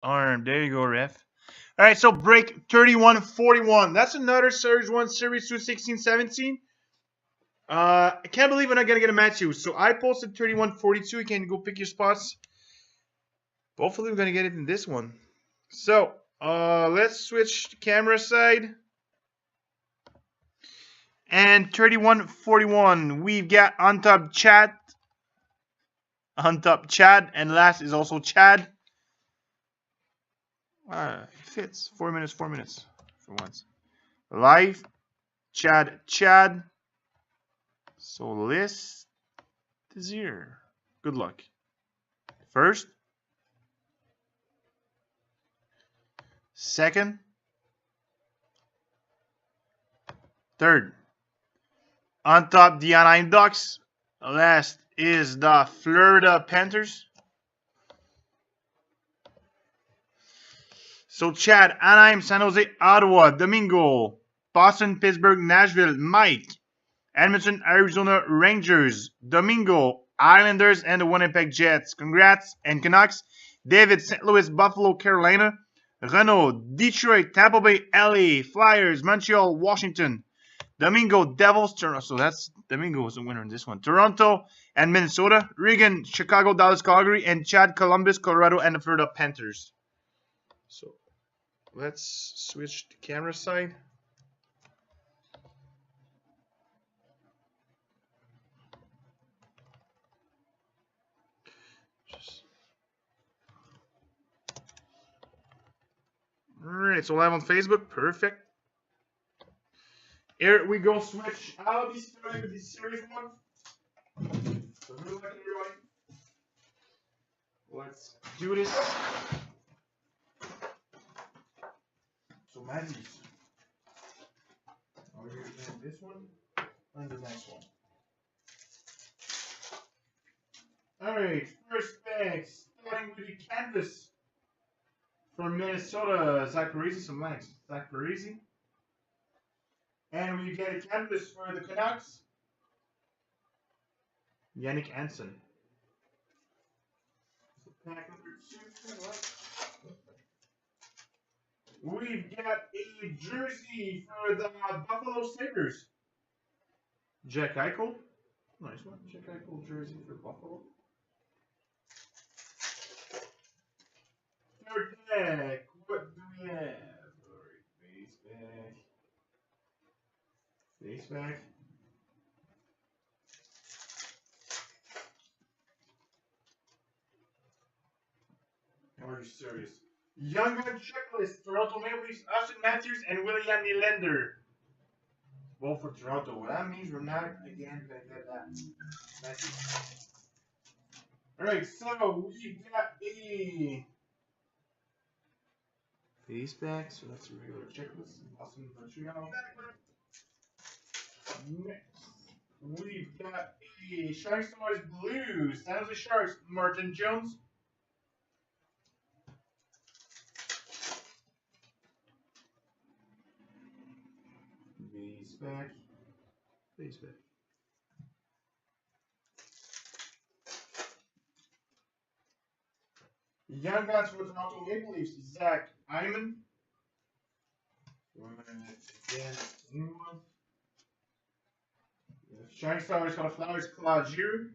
Arm. There you go, ref. All right, so break 31-41. That's another Series 1, Series 2, 16-17. I can't believe we're not going to get a Matthew. So I posted 31-42. You can go pick your spots. Hopefully, we're going to get it in this one. So let's switch the camera side. And 31-41. We've got on top Chad. On top Chad. And last is also Chad. It fits. 4 minutes, 4 minutes for once. Live. Chad. So list is here. Good luck. First. Second. Third. On top, the Anaheim Ducks. Last is the Florida Panthers. So Chad, Anaheim, San Jose, Ottawa, Domingo, Boston, Pittsburgh, Nashville, Mike, Edmonton, Arizona, Rangers, Domingo, Islanders, and the Winnipeg Jets. Congrats. And Canucks, David, St. Louis, Buffalo, Carolina, Renault, Detroit, Tampa Bay, LA, Flyers, Montreal, Washington, Domingo, Devils, Toronto. So that's Domingo was the winner in this one. Toronto and Minnesota, Regan, Chicago, Dallas, Calgary, and Chad, Columbus, Colorado, and the Florida Panthers. So let's switch the camera side. Alright, so live on Facebook. Perfect. Here we go. Switch. I'll be starting with the series one. So good luck, everybody. Let's do this. So Matthews. Are you going to this one and the next one? Alright, first pack. Starting with the canvas. From Minnesota, Zach Parise, some blanks. Zach Parise. And we get a canvas for the Canucks. Yannick Hansen. So pack number 2. We've got a jersey for the Buffalo Sabres. Jack Eichel. Nice one. Jack Eichel jersey for Buffalo. Third pack. What do we have? Alright, base pack. Base pack. Are you serious? Young Gun Checklist. Toronto Maple Leafs, Austin Matthews, and William Nylander. Both for Toronto. Well, that means we're not again going to get that. Matthews. Alright, so we got a base pack. So that's a regular checklist. Boston, Montreal. Next, we've got a Shining Stars Blues, San Jose Sharks, Martin Jones. Base back. Base back. Young Guns for Toronto Maple Leafs, Zach Hyman. Again, new one. Shining Stars got a Flowers, Claude Giroux.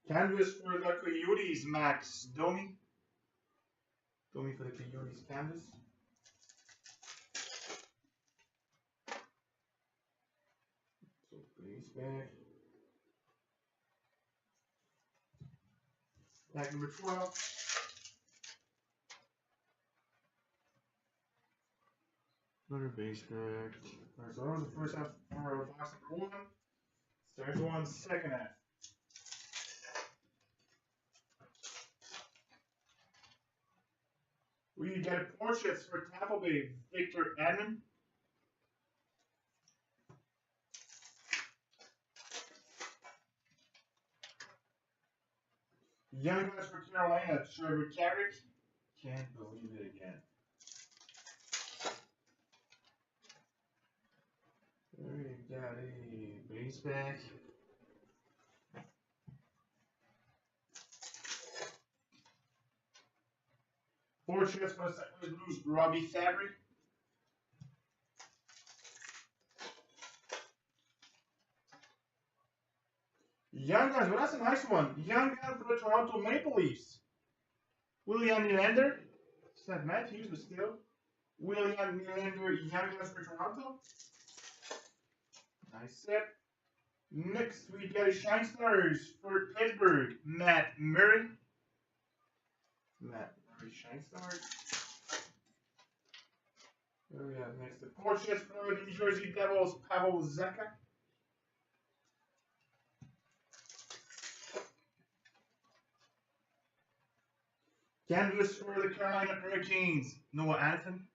Canvas for the Coyotes, Max Domi. Domi for the Coyotes canvas. So base back. Pack number 12. Another base pack. Alright, so that was the first half for box number 1. There's one second half. We get portraits for Tampa Bay, Victor Edmond. Young Guys for Carolina, Trevor Carrick. Can't believe it again. We got a Base pack. Portraits for the St. Louis Blues, Robbie Fabry. Young Guns, well, that's a nice one. Young Guns for the Toronto Maple Leafs. William Nylander. It's not Matthews, but still. William Nylander, Young Guns for Toronto. Nice set. Next, we got Shine Stars for Pittsburgh, Matt Murray. Matt Murray, Shine Stars. What do we have next? The Portraits for the New Jersey Devils, Pavel Zacha. Canvas for the Carolina Hurricanes, Noah Anton.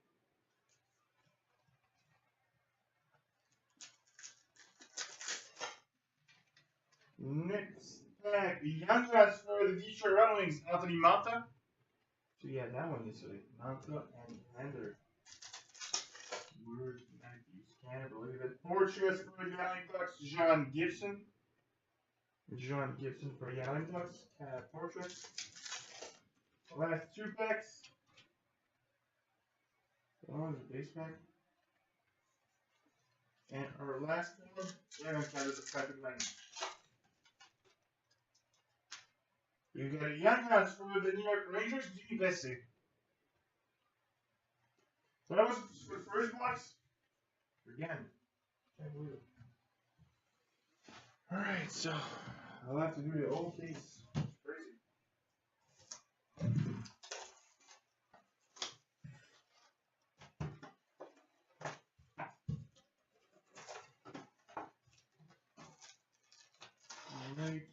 Next pack, Young Guns for the Detroit Red Wings, Anthony Manta. So yeah, that one yesterday. Manta and Lander. Word Matthews, can't believe it. Portraits for the Young Ducks, John Gibson. John Gibson for the Young Ducks, portraits. Last two packs. One is a base pack. And our last one, we're going to count as a private lane. You got a Young Guns for the New York Rangers, Jimmy Vesey. So that was for the first box. Again. Can't believe it. Alright, so I'll have to do the whole case. Crazy. Alright.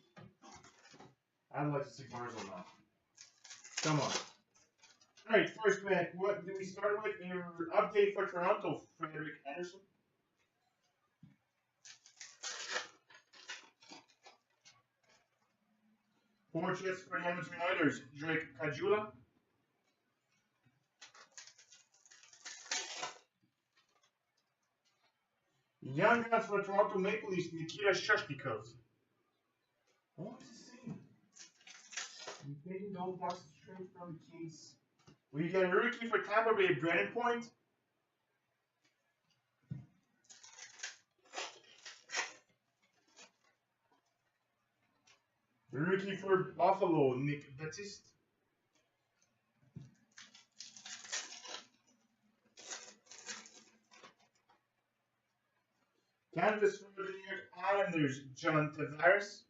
I'd like to see Barzal now. Come on. Alright, first pack. What did we start with? Your update for Toronto, Frederick Anderson. Portraits for the Edmonton Oilers, Drake Caggiula. Young Guns for the Toronto Maple Leafs, Nikita Shashnikov. What is the same? I'm taking those boxes straight from the case. We get a rookie for Tampa Bay, Brandon Point. Rookie for Buffalo, Nick Batiste. Canvas for the New York Islanders, John Tavares.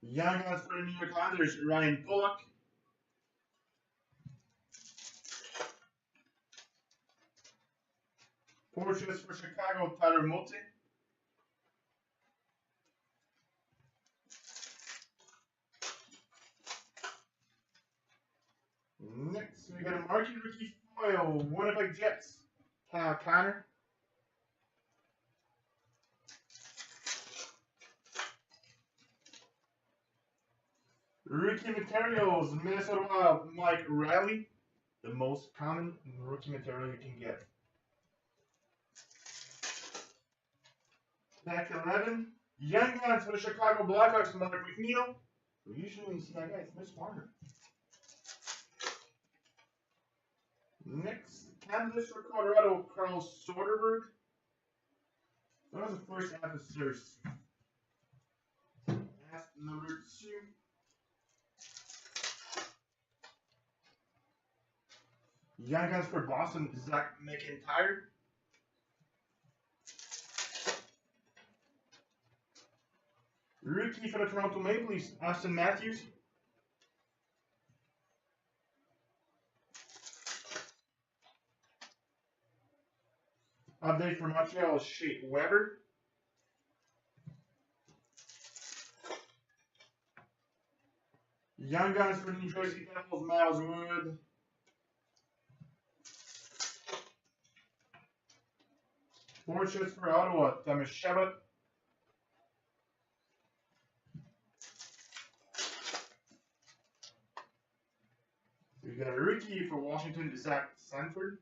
Young Guns for the New York Islanders, Ryan Pulock. Portraits for Chicago, Tyler Motte. Next, we got a marquee rookie foil, Winnipeg Jets, Kyle Connor. Rookie materials, Minnesota Wild, Mike Riley. The most common rookie material you can get. Pack 11, Young Guns for the Chicago Blackhawks, Mark McNeil. We usually see that guy, it's Mitch Marner. Next, Canvas for Colorado, Carl Soderberg. That was the first half of series. Half number 2. Young Guns for Boston, Zach McIntyre. Rookie for the Toronto Maple Leafs, Austin Matthews. Update for Montreal, Shea Weber. Young Guns for New Jersey Devils, Miles Wood. Portraits for Ottawa, Thomas Chabot. We got a rookie for Washington, Zach Sanford.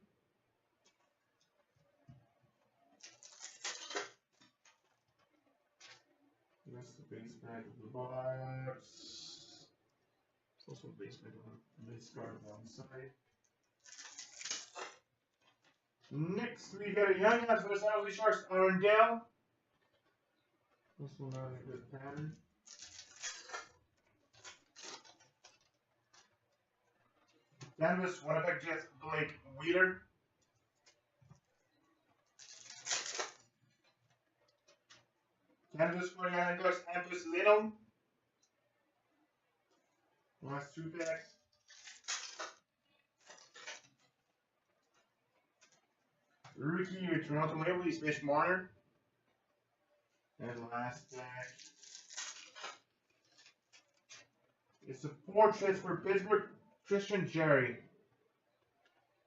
base pack of the box. It's also a base pack of base card on the side. Next, we got a Young Guns for the San Jose Sharks, Arundel. This one not a good pattern. Canvas, Winnipeg Jets, Blake Wheeler. Canvas for Young Ducks, Hampus Lindholm. Last 2 packs. Rookie with Toronto Maple Leafs, Mitch Marner. And last pack. It's a portrait for Pittsburgh, Christian Jerry.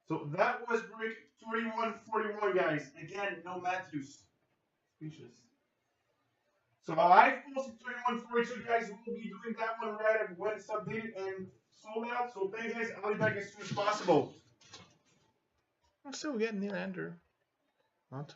So that was break 31-41, guys. Again, no Matthews. Speechless. So I posted 31-42, guys. We'll be doing that one right when it's updated and sold out. So thanks, guys. I'll be back as soon as possible. I'm still getting Nylander. Not